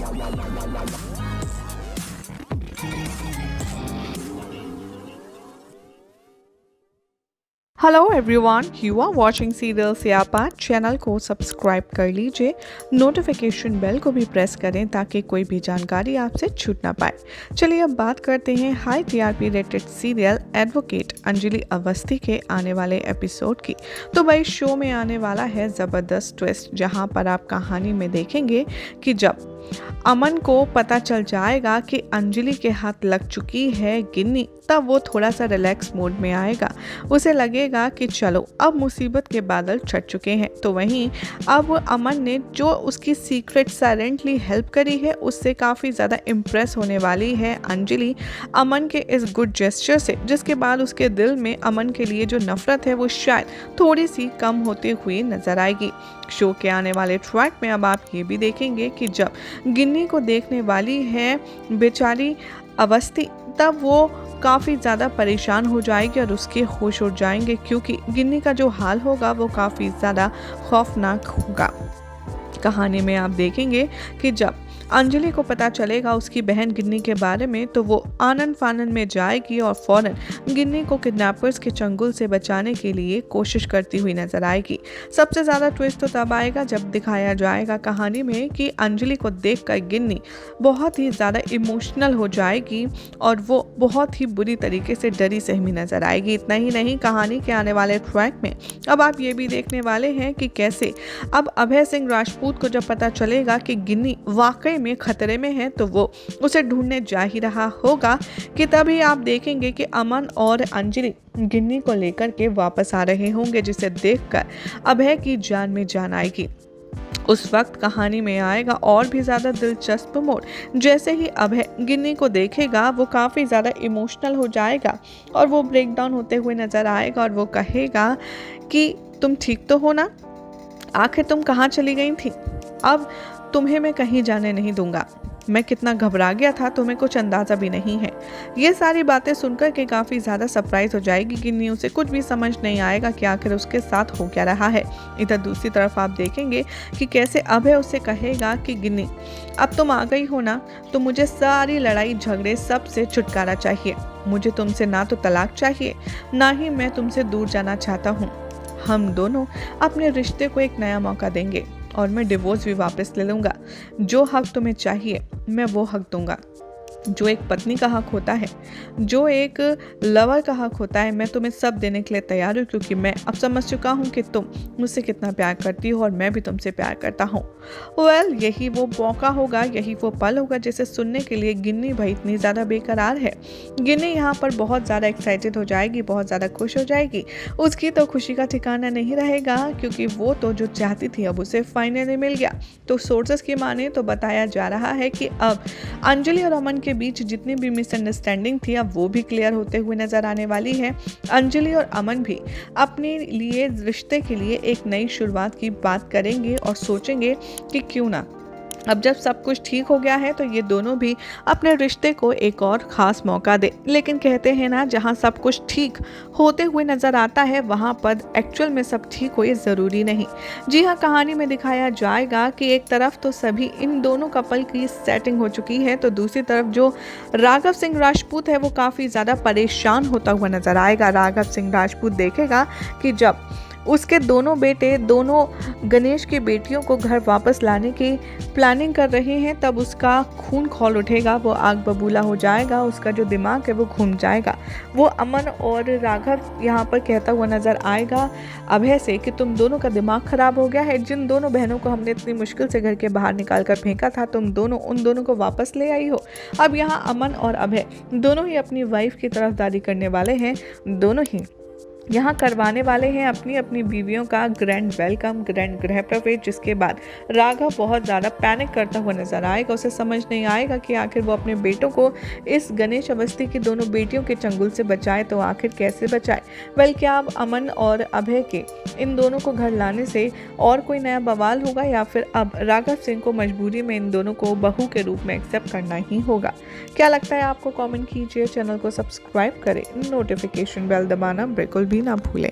Hello everyone, you are watching serial Siyapa. Channel को subscribe कर लीजिए, नोटिफिकेशन बेल को भी प्रेस करें ताकि कोई भी जानकारी आपसे छूट ना पाए। चलिए अब बात करते हैं high TRP rated serial advocate Anjali Awasthi के आने वाले एपिसोड की। तो भाई शो में आने वाला है ज़बरदस्त ट्विस्ट, जहां पर आप कहानी में देखेंगे कि जब अमन को पता चल जाएगा कि अंजलि के हाथ लग चुकी है गिन्नी, तब वो थोड़ा सा रिलैक्स मोड में आएगा। उसे लगेगा कि चलो अब मुसीबत के बादल छट चुके हैं। तो वहीं अब अमन ने जो उसकी सीक्रेट साइलेंटली हेल्प करी है, उससे काफ़ी ज़्यादा इम्प्रेस होने वाली है अंजलि अमन के इस गुड जेस्चर से, जिसके बाद उसके दिल में अमन के लिए जो नफरत है वो शायद थोड़ी सी कम होते हुए नजर आएगी। शो के आने वाले ट्रैक में अब आप ये भी देखेंगे कि जब गिन्नी को देखने वाली है बेचारी अवस्थी, तब वो काफ़ी ज़्यादा परेशान हो जाएगी और उसके होश उड़ जाएंगे, क्योंकि गिन्नी का जो हाल होगा वो काफ़ी ज़्यादा खौफनाक होगा। कहानी में आप देखेंगे कि जब अंजलि को पता चलेगा उसकी बहन गिन्नी के बारे में, तो वो आनन फानन में जाएगी और फौरन गिन्नी को किडनैपर्स के चंगुल से बचाने के लिए कोशिश करती हुई नजर आएगी। सबसे ज़्यादा ट्विस्ट तो तब आएगा जब दिखाया जाएगा कहानी में कि अंजलि को देखकर गिन्नी बहुत ही ज़्यादा इमोशनल हो जाएगी और वो बहुत ही बुरी तरीके से डरी सहमी नजर आएगी। इतना ही नहीं, कहानी के आने वाले ट्रैक में अब आप ये भी देखने वाले हैं कि कैसे अब अभय सिंह राजपूत को जब पता चलेगा कि गिन्नी वाकई में खतरे में है, तो वो उसे ढूंढने जा ही रहा होगा कि तभी आप देखेंगे कि अमन और अंजलि गिन्नी को लेकर के वापस आ रहे होंगे, जिसे देखकर अभय की जान में जान आएगी। उस वक्त कहानी में आएगा और भी ज़्यादा दिलचस्प मोड़। जैसे ही अभय गिन्नी को देखेगा वो काफ़ी ज़्यादा इमोशनल हो जाएगा और वो ब्रेक डाउन होते हुए नज़र आएगा और वो कहेगा कि तुम ठीक तो हो ना, आखिर तुम कहाँ चली गई थी, अब तुम्हें मैं कहीं जाने नहीं दूंगा, मैं कितना घबरा गया था तुम्हें कुछ अंदाज़ा भी नहीं है। ये सारी बातें सुनकर के काफ़ी ज़्यादा सरप्राइज हो जाएगी गिन्नी, उसे कुछ भी समझ नहीं आएगा कि आखिर उसके साथ हो क्या रहा है। इधर दूसरी तरफ आप देखेंगे कि कैसे अभय उसे कहेगा कि गिन्नी अब तुम आ गई हो ना, तो मुझे सारी लड़ाई झगड़े सब से छुटकारा चाहिए। मुझे तुमसे ना तो तलाक चाहिए, ना ही मैं तुमसे दूर जाना चाहता हूँ। हम दोनों अपने रिश्ते को एक नया मौका देंगे और मैं डिवोर्स भी वापस ले लूँगा। जो हक तुम्हें चाहिए मैं वो हक दूंगा। जो एक पत्नी का हक होता है, जो एक लवर का हक होता है, मैं तुम्हें सब देने के लिए तैयार हूँ, क्योंकि मैं अब समझ चुका हूँ कि तुम मुझसे कितना प्यार करती हो और मैं भी तुमसे प्यार करता हूँ। यही वो मौका होगा, यही वो पल होगा जिसे सुनने के लिए गिन्नी भाई इतनी ज़्यादा बेकरार है। गिन्नी यहाँ पर बहुत ज़्यादा एक्साइटेड हो जाएगी, बहुत ज़्यादा खुश हो जाएगी। उसकी तो खुशी का ठिकाना नहीं रहेगा, क्योंकि वो तो जो चाहती थी अब उसे फाइनली मिल गया। तो सोर्सेस की माने तो बताया जा रहा है कि अब अंजलि और अमन के बीच जितनी भी मिसअंडरस्टैंडिंग थी अब वो भी क्लियर होते हुए नजर आने वाली है। अंजलि और अमन भी अपने लिए रिश्ते के लिए एक नई शुरुआत की बात करेंगे और सोचेंगे कि क्यों ना अब जब सब कुछ ठीक हो गया है तो ये दोनों भी अपने रिश्ते को एक और ख़ास मौका दे। लेकिन कहते हैं ना, जहाँ सब कुछ ठीक होते हुए नज़र आता है वहाँ पर एक्चुअल में सब ठीक हो ये ज़रूरी नहीं। जी हाँ, कहानी में दिखाया जाएगा कि एक तरफ तो सभी इन दोनों कपल की सेटिंग हो चुकी है, तो दूसरी तरफ जो राघव सिंह राजपूत है वो काफ़ी ज़्यादा परेशान होता हुआ नज़र आएगा। राघव सिंह राजपूत देखेगा कि जब उसके दोनों बेटे दोनों गणेश की बेटियों को घर वापस लाने की प्लानिंग कर रहे हैं, तब उसका खून खौल उठेगा, वो आग बबूला हो जाएगा, उसका जो दिमाग है वो घूम जाएगा। वो अमन और राघव यहाँ पर कहता हुआ नजर आएगा अभय से कि तुम दोनों का दिमाग खराब हो गया है, जिन दोनों बहनों को हमने इतनी मुश्किल से घर के बाहर निकाल कर फेंका था, तुम दोनों उन दोनों को वापस ले आई हो। अब यहाँ अमन और अभय दोनों ही अपनी वाइफ की तरफदारी करने वाले हैं, दोनों ही यहाँ करवाने वाले हैं अपनी अपनी बीवियों का ग्रैंड वेलकम, ग्रैंड गृह प्रवेश, जिसके बाद राघव बहुत ज़्यादा पैनिक करता हुआ नजर आएगा। उसे समझ नहीं आएगा कि आखिर वो अपने बेटों को इस गणेश अवस्थी की दोनों बेटियों के चंगुल से बचाए, तो आखिर कैसे बचाए। क्या अब अमन और अभय के इन दोनों को घर लाने से और कोई नया बवाल होगा, या फिर अब राघव सिंह को मजबूरी में इन दोनों को बहू के रूप में एक्सेप्ट करना ही होगा। क्या लगता है आपको? कमेंट कीजिए, चैनल को सब्सक्राइब करें, नोटिफिकेशन बेल दबाना बिल्कुल भी ना भूलें।